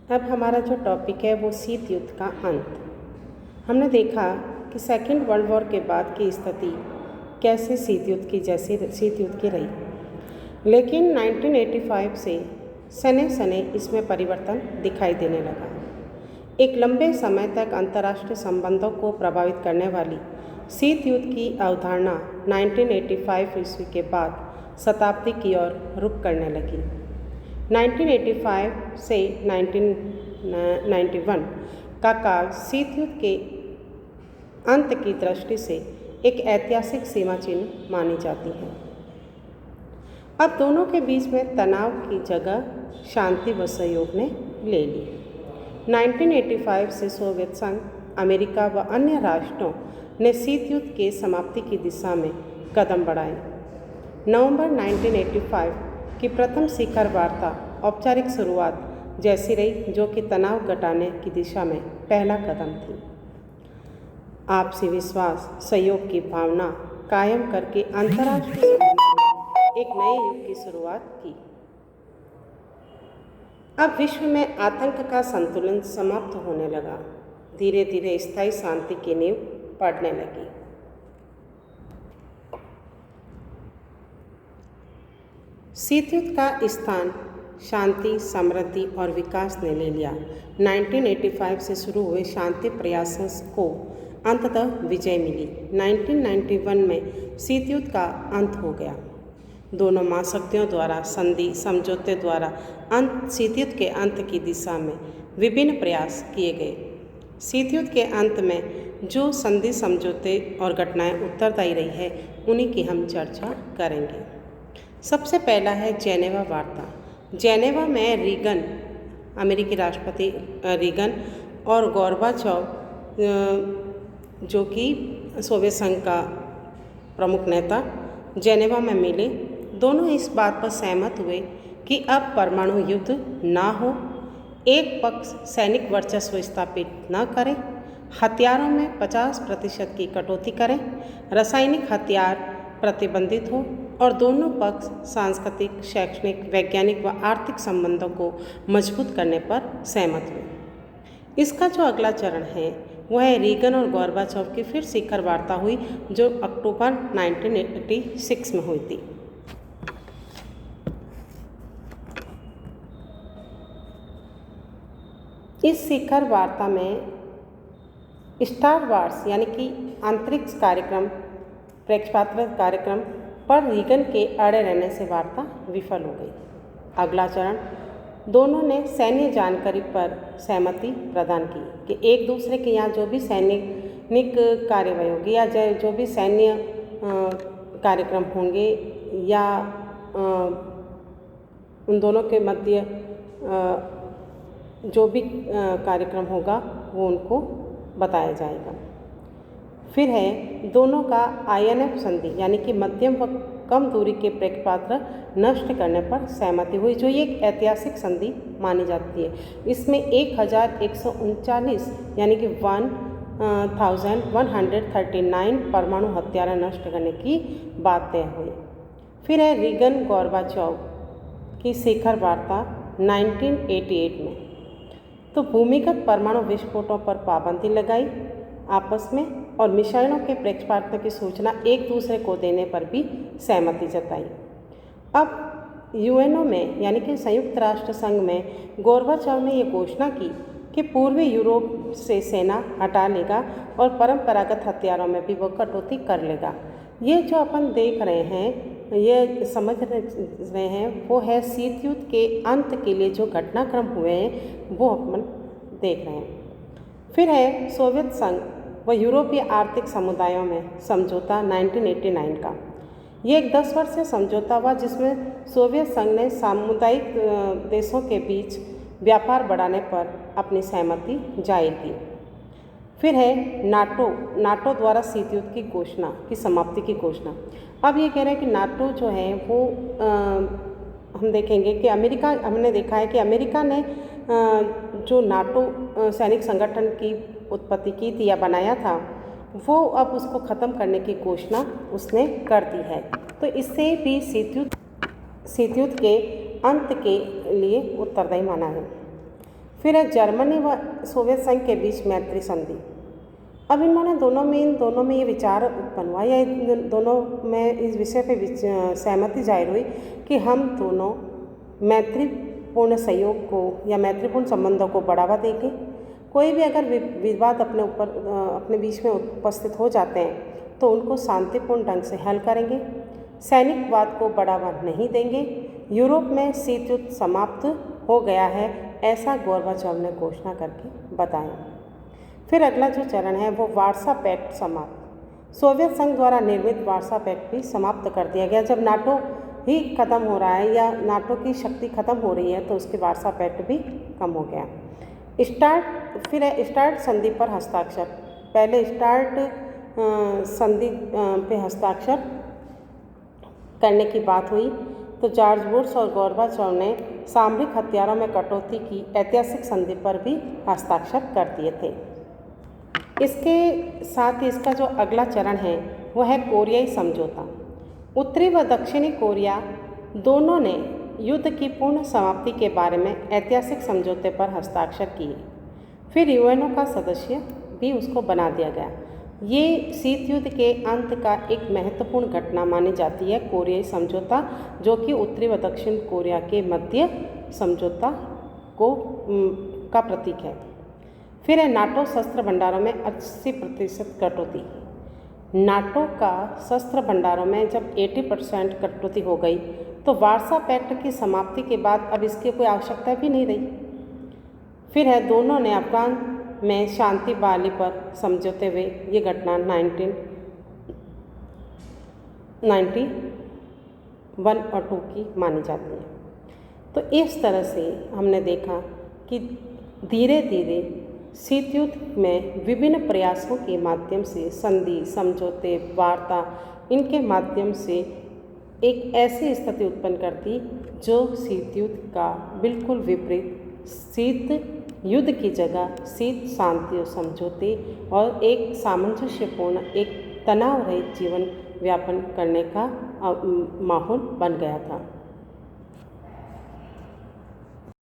अब हमारा जो टॉपिक है वो शीत युद्ध का अंत। हमने देखा कि सेकेंड वर्ल्ड वॉर के बाद की स्थिति कैसे शीत युद्ध की रही, लेकिन 1985 से सने सने इसमें परिवर्तन दिखाई देने लगा। एक लंबे समय तक अंतर्राष्ट्रीय संबंधों को प्रभावित करने वाली शीत युद्ध की अवधारणा 1985 ईस्वी के बाद शताब्दी की ओर रुख करने लगी। 1985 से 1991 का काल शीत युद्ध के अंत की दृष्टि से एक ऐतिहासिक सीमा चिन्ह मानी जाती है। अब दोनों के बीच में तनाव की जगह शांति व सहयोग ने ले ली। 1985 से सोवियत संघ, अमेरिका व अन्य राष्ट्रों ने शीत युद्ध के समाप्ति की दिशा में कदम बढ़ाए। नवंबर 1985 की प्रथम शिखर वार्ता औपचारिक शुरुआत जैसी रही, जो कि तनाव घटाने की दिशा में पहला कदम थी। आपसी विश्वास, सहयोग की भावना कायम करके अंतर्राष्ट्रीय संबंधों में एक नए युग की शुरुआत की। अब विश्व में आतंक का संतुलन समाप्त होने लगा। धीरे धीरे स्थायी शांति की नींव पड़ने लगी। शीत युद्ध का स्थान शांति, समृद्धि और विकास ने ले लिया। 1985 से शुरू हुए शांति प्रयासों को अंततः विजय मिली। 1991 में शीत युद्ध का अंत हो गया। दोनों महाशक्तियों द्वारा संधि समझौते द्वारा शीत युद्ध के अंत की दिशा में विभिन्न प्रयास किए गए। शीत युद्ध के अंत में जो संधि समझौते और घटनाएं उत्तरदायी रही है, उन्हीं की हम चर्चा करेंगे। सबसे पहला है जेनेवा वार्ता। जेनेवा में रीगन, अमेरिकी राष्ट्रपति रीगन और गोर्बाचोव, जो कि सोवियत संघ का प्रमुख नेता, जेनेवा में मिले। दोनों इस बात पर सहमत हुए कि अब परमाणु युद्ध ना हो, एक पक्ष सैनिक वर्चस्व स्थापित न करे, हथियारों में 50% की कटौती करें, रासायनिक हथियार प्रतिबंधित हो और दोनों पक्ष सांस्कृतिक, शैक्षणिक, वैज्ञानिक व आर्थिक संबंधों को मजबूत करने पर सहमत हुए। इसका जो अगला चरण है वह रीगन और गोर्बाचोव की फिर शिखर वार्ता हुई, जो अक्टूबर 1986 में हुई थी। इस शिखर वार्ता में स्टार वार्स यानी कि अंतरिक्ष कार्यक्रम, प्रक्षेपास्त्र कार्यक्रम पर रीगन के अड़े रहने से वार्ता विफल हो गई। अगला चरण, दोनों ने सैन्य जानकारी पर सहमति प्रदान की कि एक दूसरे के यहाँ जो भी सैनिक कार्यवाही होगी या जो भी सैन्य कार्यक्रम होंगे या उन दोनों के मध्य जो भी कार्यक्रम होगा वो उनको बताया जाएगा। फिर है दोनों का INF संधि यानी कि मध्यम व कम दूरी के प्रक्षेपास्त्र नष्ट करने पर सहमति हुई, जो एक ऐतिहासिक संधि मानी जाती है। इसमें 1139 यानी कि 1139 परमाणु हथियार नष्ट करने की बात तय हुई। फिर है रीगन गोर्बाचोव की शिखर वार्ता 1988 में। तो भूमिगत परमाणु विस्फोटों पर पाबंदी लगाई आपस में, और मिसाइलों के प्रक्षेपास्त्र की सूचना एक दूसरे को देने पर भी सहमति जताई। अब UNO में यानी कि संयुक्त राष्ट्र संघ में गोर्बाचोव ने ये घोषणा की कि पूर्वी यूरोप से सेना हटा लेगा और परंपरागत हथियारों में भी वो कटौती कर लेगा। ये जो अपन देख रहे हैं, ये समझ रहे हैं, वो है शीत युद्ध के अंत के लिए जो घटनाक्रम हुए हैं वो अपन देख रहे हैं। फिर है सोवियत संघ व यूरोपीय आर्थिक समुदायों में समझौता 1989 का। ये एक 10 वर्षीय समझौता हुआ जिसमें सोवियत संघ ने सामुदायिक देशों के बीच व्यापार बढ़ाने पर अपनी सहमति जाहिर की। फिर है नाटो द्वारा शीत युद्ध की घोषणा की समाप्ति की घोषणा। अब ये कह रहे हैं कि नाटो जो है वो हम देखेंगे कि हमने देखा है कि अमेरिका ने जो नाटो सैनिक संगठन की उत्पत्ति की थी या बनाया था, वो अब उसको ख़त्म करने की घोषणा उसने कर दी है। तो इससे भी शीत युद्ध के अंत के लिए उत्तरदायी माना है। फिर है जर्मनी व सोवियत संघ के बीच मैत्री संधि। अब इन दोनों में ये विचार उत्पन्न हुआ या इन दोनों में इस विषय पे सहमति जाहिर हुई कि हम दोनों मैत्रीपूर्ण सहयोग को या मैत्रीपूर्ण संबंधों को बढ़ावा देंगे। कोई भी अगर विवाद अपने बीच में उपस्थित हो जाते हैं तो उनको शांतिपूर्ण ढंग से हल करेंगे। सैनिकवाद को बढ़ावा नहीं देंगे। यूरोप में शीत युद्ध समाप्त हो गया है, ऐसा गोर्बाचोव ने घोषणा करके बताया। फिर अगला जो चरण है वो वार्सा पैक्ट समाप्त। सोवियत संघ द्वारा निर्मित वार्सा पैक्ट भी समाप्त कर दिया गया। जब नाटो ही खत्म हो रहा है या नाटो की शक्ति खत्म हो रही है तो उसके वार्सा पैक्ट भी कम हो गया। स्टार्ट संधि पर हस्ताक्षर। पहले स्टार्ट संधि पे हस्ताक्षर करने की बात हुई तो जॉर्ज बुश और गोर्बाचोव ने सामरिक हथियारों में कटौती की ऐतिहासिक संधि पर भी हस्ताक्षर कर दिए थे। इसके साथ ही इसका जो अगला चरण है वह है कोरियाई समझौता। उत्तरी व दक्षिणी कोरिया दोनों ने युद्ध की पूर्ण समाप्ति के बारे में ऐतिहासिक समझौते पर हस्ताक्षर किए। फिर यूएनओ का सदस्य भी उसको बना दिया गया। ये शीत युद्ध के अंत का एक महत्वपूर्ण घटना मानी जाती है कोरियाई समझौता, जो कि उत्तरी व दक्षिण कोरिया के मध्य समझौता का प्रतीक है। फिर है नाटो शस्त्र भंडारों में 80% कटौती। नाटो का शस्त्र भंडारों में जब 80% कटौती हो गई तो वार्सा पैक्ट की समाप्ति के बाद अब इसकी कोई आवश्यकता भी नहीं रही। फिर है दोनों ने अफगान में शांति बहाली पर समझौते हुए ये घटना 1991 और 2 की मानी जाती है। तो इस तरह से हमने देखा कि धीरे धीरे शीत युद्ध में विभिन्न प्रयासों के माध्यम से संधि, समझौते, वार्ता, इनके माध्यम से एक ऐसी स्थिति उत्पन्न कर दी जो शीत युद्ध का बिल्कुल विपरीत, शीत युद्ध की जगह शीत शांति और समझौते और एक सामंजस्यपूर्ण, एक तनाव रहित जीवन व्यापन करने का माहौल बन गया था।